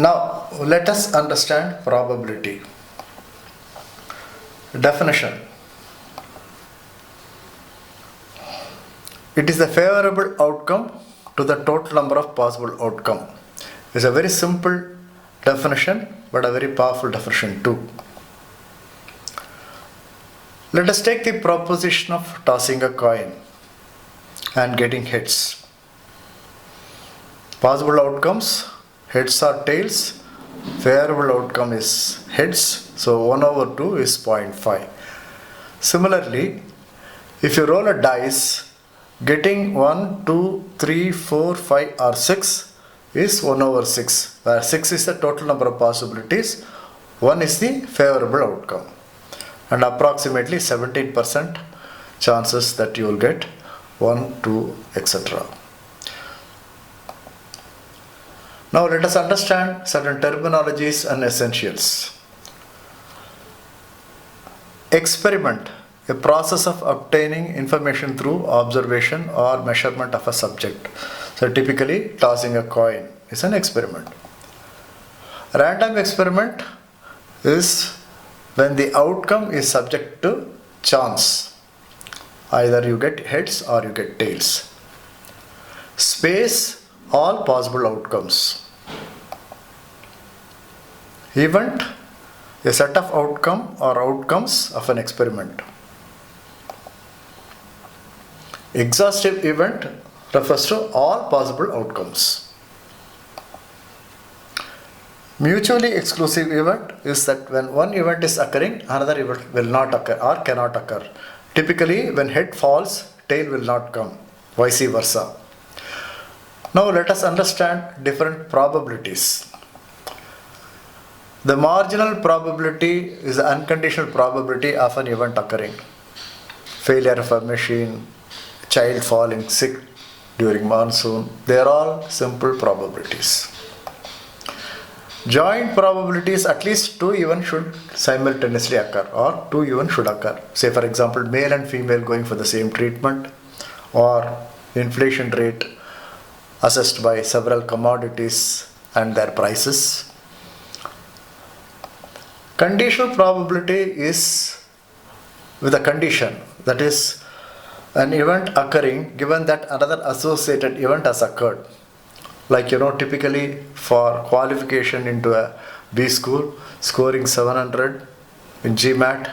Now let us understand probability. Definition. It is the favorable outcome to the total number of possible outcome. It's a very simple definition, but a very powerful definition too. Let us take the proposition of tossing a coin and getting heads. Possible outcomes, heads or tails. Favorable outcome is heads, so 1 over 2 is 0.5. Similarly, if you roll a dice, getting 1, 2, 3, 4, 5 or 6 is 1 over 6, where 6 is the total number of possibilities, 1 is the favorable outcome, and approximately 17% chances that you will get 1, 2, etc. Now let us understand certain terminologies and essentials. Experiment, a process of obtaining information through observation or measurement of a subject. So typically tossing a coin is an experiment. Random experiment is when the outcome is subject to chance. Either you get heads or you get tails. Space, all possible outcomes. Event, a set of outcome or outcomes of an experiment. Exhaustive event refers to all possible outcomes. Mutually exclusive event is that when one event is occurring, another event will not occur or cannot occur. Typically, when head falls, tail will not come, vice versa. Now let us understand different probabilities. The marginal probability is the unconditional probability of an event occurring. Failure of a machine, child falling sick during monsoon, they are all simple probabilities. Joint probabilities, at least 2 events should simultaneously occur or 2 events should occur. Say for example, male and female going for the same treatment, or inflation rate assessed by several commodities and their prices. Conditional probability is with a condition, that is an event occurring given that another associated event has occurred. Like typically for qualification into a B school, scoring 700 in GMAT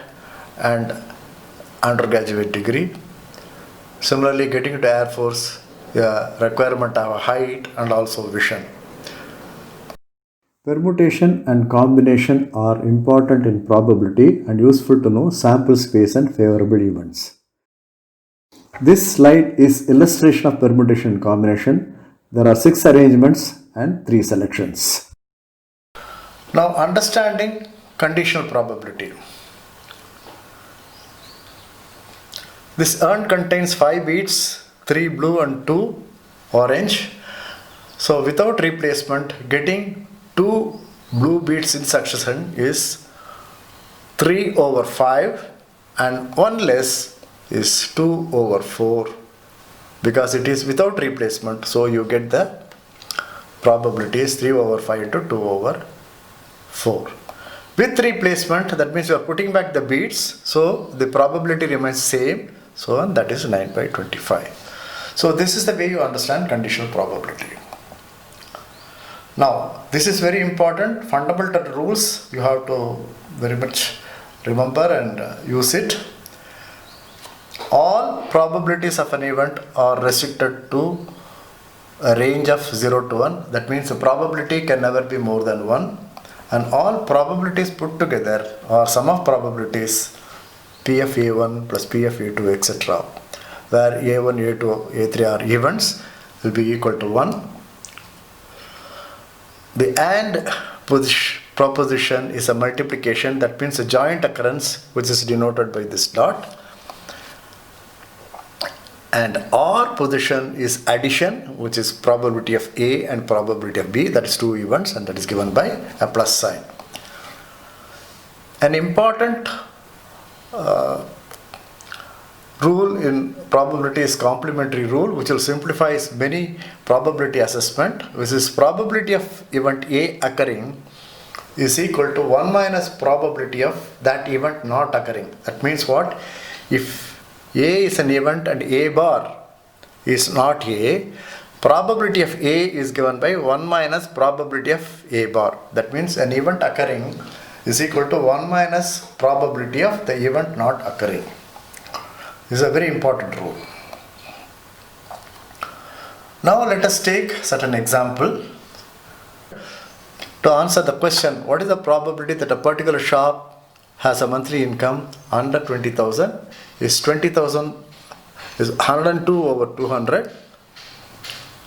and undergraduate degree. Similarly, getting into Air Force, requirement of height and also vision. Permutation and combination are important in probability and useful to know sample space and favorable events. This slide is illustration of permutation and combination. There are 6 arrangements and 3 selections. Now understanding conditional probability. This urn contains 5 beads, 3 blue and 2 orange. So without replacement, getting 2 blue beads in succession is 3 over 5 and 1 less is 2 over 4, because it is without replacement, so you get the probability is 3 over 5 into 2 over 4. With replacement, that means you are putting back the beads, so the probability remains same, so that is 9 by 25. So this is the way you understand conditional probability. Now this is very important, fundamental rules you have to very much remember and use it. All probabilities of an event are restricted to a range of 0 to 1. That means the probability can never be more than 1, and all probabilities put together are sum of probabilities PFA1 plus PFA2 etc., where A1, A2, A3 are events will be equal to 1. The AND proposition is a multiplication, that means a joint occurrence which is denoted by this dot. And OR position is addition, which is probability of A and probability of B, that is 2 events, and that is given by a plus sign. An important rule in probability is complementary rule, which will simplify many probability assessment, which is probability of event A occurring is equal to 1 minus probability of that event not occurring. That means what? If A is an event and A bar is not A, probability of A is given by 1 minus probability of A bar. That means an event occurring is equal to 1 minus probability of the event not occurring. This is a very important rule. Now let us take certain example. To answer the question, what is the probability that a particular shop has a monthly income under 20,000? Is 20,000 is 102 over 200,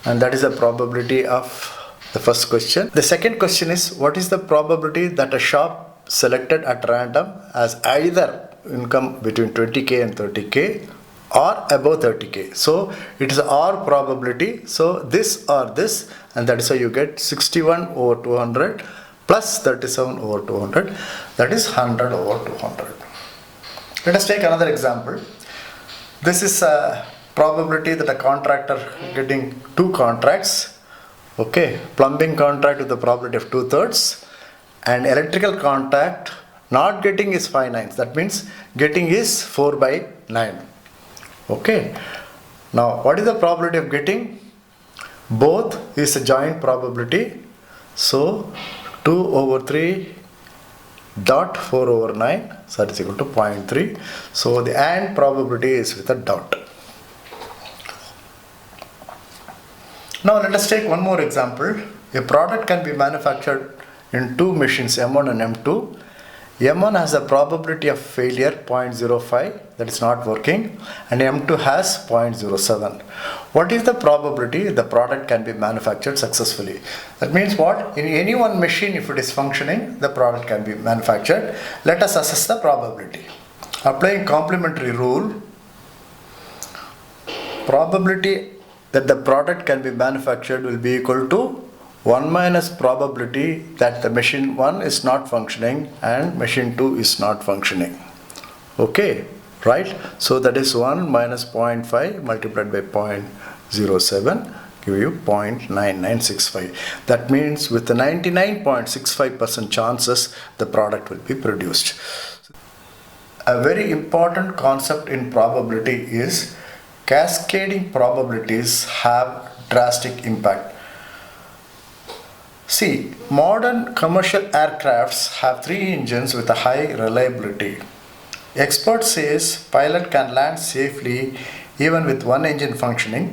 and that is the probability of the first question. The second question is, what is the probability that a shop selected at random has either income between 20k and 30k or above 30k? So it is R probability, so this or this, and that is how you get 61 over 200 plus 37 over 200, that is 100 over 200. Let us take another example. This is a probability that a contractor getting 2 contracts, okay, plumbing contract with the probability of 2/3, and electrical contract not getting is 5/9. That means getting is 4/9. Okay. Now what is the probability of getting? Both is a joint probability. So 2 over 3 dot 4 over 9, so that is equal to 0.3. So the AND probability is with a dot. Now let us take one more example. A product can be manufactured in 2 machines, M1 and M2. M1 has a probability of failure 0.05, that is not working, and M2 has 0.07. What is the probability the product can be manufactured successfully? That means what? In any one machine, if it is functioning, the product can be manufactured. Let us assess the probability. Applying complementary rule, probability that the product can be manufactured will be equal to 1 minus probability that the machine 1 is not functioning and machine 2 is not functioning. Okay, right? So that is 1 minus 0.5 multiplied by 0.07 give you 0.9965. That means with the 99.65% chances the product will be produced. A very important concept in probability is cascading probabilities have drastic impact. See, modern commercial aircrafts have 3 engines with a high reliability. Expert says pilot can land safely even with 1 engine functioning.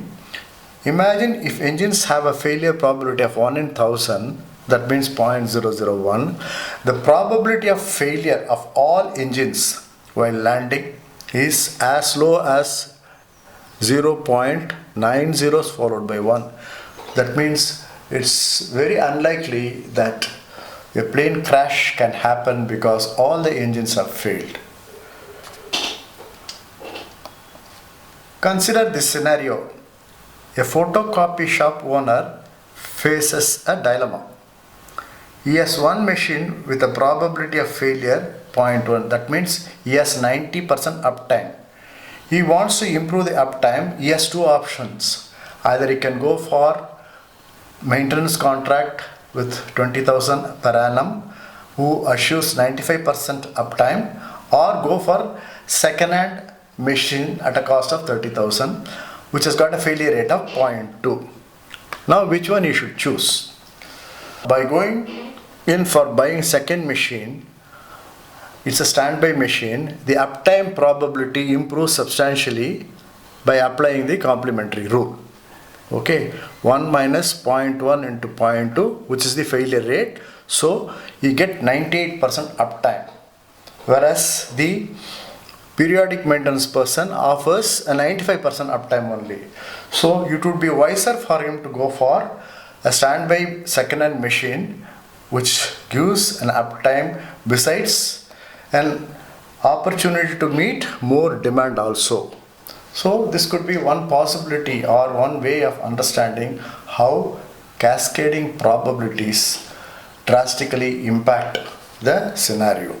Imagine if engines have a failure probability of 1 in 1000, that means 0.001. The probability of failure of all engines while landing is as low as 0.90 followed by 1. That means it's very unlikely that a plane crash can happen because all the engines have failed. Consider this scenario. A photocopy shop owner faces a dilemma. He has 1 machine with a probability of failure 0.1. That means he has 90% uptime. He wants to improve the uptime. He has 2 options. Either he can go for maintenance contract with 20,000 per annum who assures 95% uptime, or go for second-hand machine at a cost of 30,000 which has got a failure rate of 0.2. Now which one you should choose? By going in for buying second machine, it's a standby machine, the uptime probability improves substantially by applying the complementary rule. Okay, 1 minus 0.1 into 0.2, which is the failure rate, so you get 98% uptime, whereas the periodic maintenance person offers a 95% uptime only. So it would be wiser for him to go for a standby second-hand machine which gives an uptime besides an opportunity to meet more demand also. So this could be one possibility or one way of understanding how cascading probabilities drastically impact the scenario.